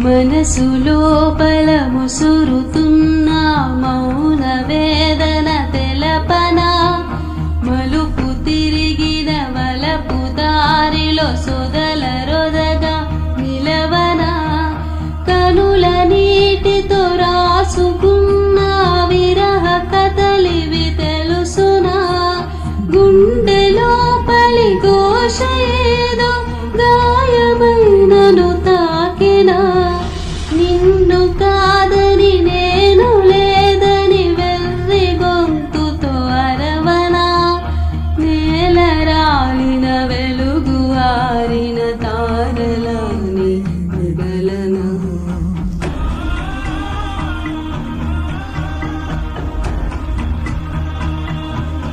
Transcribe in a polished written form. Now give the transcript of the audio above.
మనసు లోపల ముసురుతున్న మౌన వేదన తెలపనా మలుపు తిరిగిన వలపు దారిలో సోద